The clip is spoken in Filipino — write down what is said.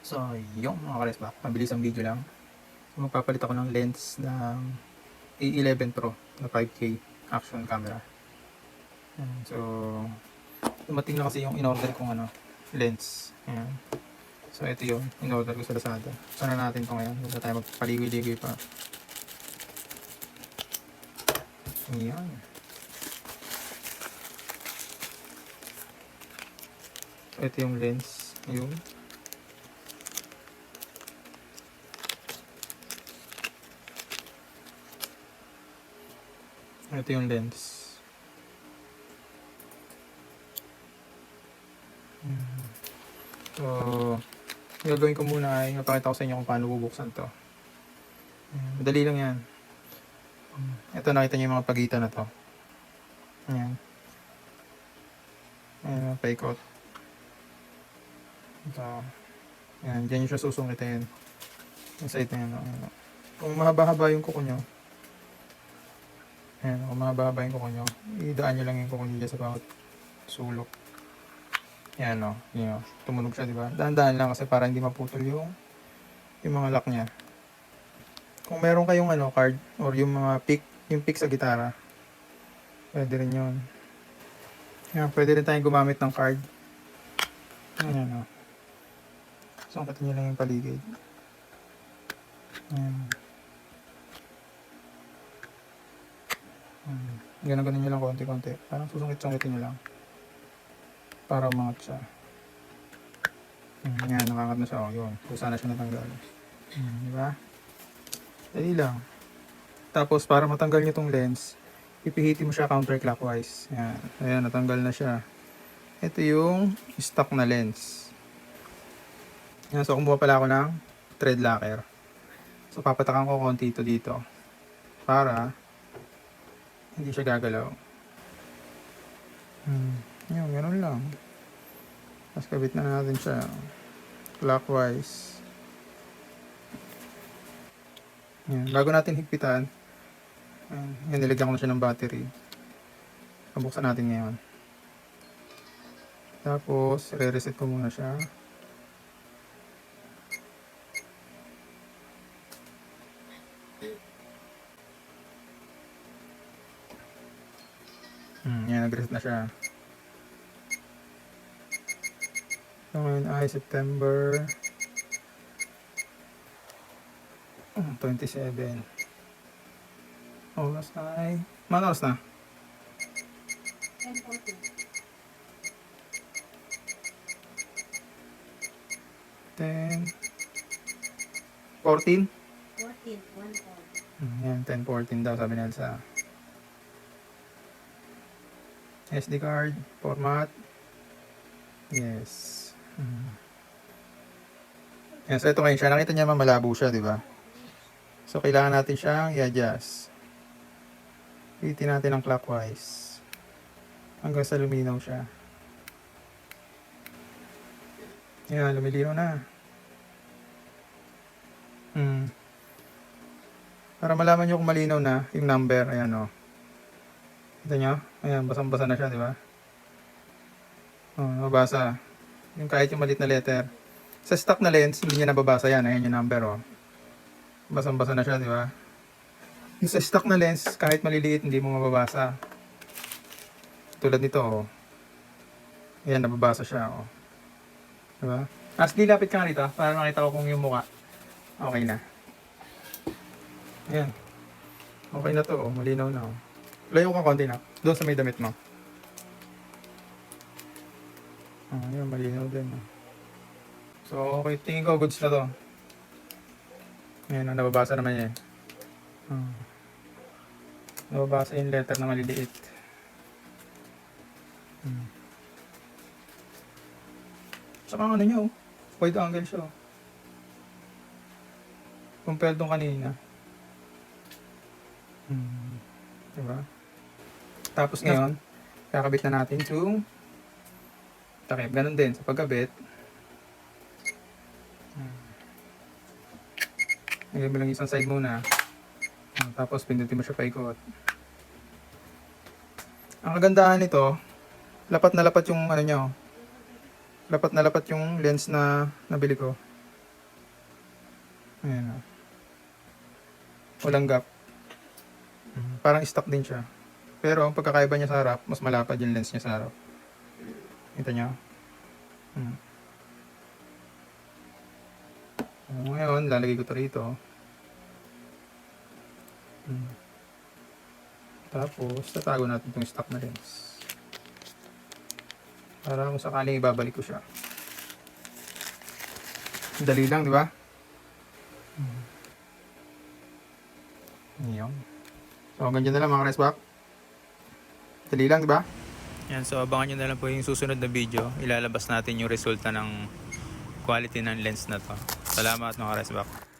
So, yung mga karesbak, mabilis ang video lang. So, magpapalit ako ng lens ng A11 Pro na 5K action camera. So, dumating na kasi yung in-order kong lens. Ayan. So, ito yung in-order ko sa Lazada. Sana natin ito ngayon. Huwag na tayo magpaligoy-ligoy pa. Ayan. So, ito yung lens. Ayun. Ito yung lens. So, gagawin ko muna ay mapakita ko sa inyo kung paano bubuksan to. Madali lang yan. Ito, nakita niyo yung mga pagitan na to. Ayan. Ayan, paikot. Ito. Ayan, dyan yung siya susungitin. Yung side na yan. Ayan. Kung mahaba-haba yung kuko nyo, ayan, kung mahaba-haba yung kuko nyo, idaan nyo lang yung kuko nyo dyan sa bawat sulok. Ayan o, yun, tumunog siya, diba? Dahan-dahan lang kasi para hindi maputol yung mga lock niya. Kung meron kayong card or yung mga pick, yung pick sa gitara, pwede rin yun. Ayan, pwede rin tayong gumamit ng card. Ayan o. Sungkatin nyo lang yung paligid. Ayan. Ganun-ganun nyo lang konti-konti. Parang susungkit-sungkitin nyo lang. Para umangat siya. Ayan, nakakat na siya. O, yun. Kusa na siya natanggal. Diba? Dali lang. Tapos, para matanggal nyo itong lens, ipihitin mo siya counterclockwise. Ayan. Ayan, natanggal na siya. Ito yung stock na lens. Ayan, so kumuha pala ako ng thread locker. So, papatakan ko konti ito dito. Para hindi siya gagalaw. Yun, ganun lang. Tapos kabit na natin siya clockwise. Yan. Bago natin higpitan, yan, nilagyan ko na siya ng battery. Pabuksan natin ngayon. Tapos, re-reset ko muna siya. Yan, nag-reset na siya. So, ngayon ay September 27. Oras ay... Mana oras na? 10, 14? 14, 1 Yan, 10-14 daw sabi ni Elsa. SD card, format. Yes. Yan, so ito ngayon siya. Nakita niya malabo siya, di ba? So, kailangan natin siyang i-adjust. Hitin natin ng clockwise. Hanggang sa luminaw siya. Yan, lumilinaw na. Para malaman nyo kung malinaw na yung number, ayan o. Kita nyo? Ayan, basang-basa na siya, di ba? Nababasa. Yung kahit yung maliit na letter. Sa stock na lens, hindi niya nababasa yan. Ayan yung number o. Basang-basa na siya, di ba? Yung sa stock na lens, kahit maliliit, hindi mo mababasa. Tulad nito o. Ayan, nababasa siya o. Di ba? Asli, lapit ka nga rito para makita ko kung yung mukha. Okay na. Ayan. Okay na to o. Malinaw na o. Layo ka konti na. Doon sa may damit mo. Ayan, malinaw din. So, okay. Tingin ko, goods na to. Ayan, nababasa naman yan. Nababasa yung letter na maliliit. Tsaka ano nyo, wide angle siya. Compare doon kanina. Diba? Tapos ngayon, kakabit na natin yung takip. Ganun din sa pagkabit. Lagay mo lang isang side muna. Tapos pindutin mo siya paikot. Ang kagandahan nito, lapat na lapat yung ano nyo. Lapat na lapat yung lens na nabili ko. Ayan o. Walang gap. Parang stock din siya. Pero ang pagkakaiba niya sa harap, mas malapad yung lens niya sa harap. Kita niyo? Ngayon, lalagay ko ito rito. Tapos, tatago natin itong stock na lens. Para kung sakaling ibabalik ko siya. Dali lang, di ba? Ayan. So, hanggang dyan na lang mga resback. Dali lang, di ba? Yan, so abangan nyo na lang po yung susunod na video. Ilalabas natin yung resulta ng quality ng lens na to. Salamat mga resback.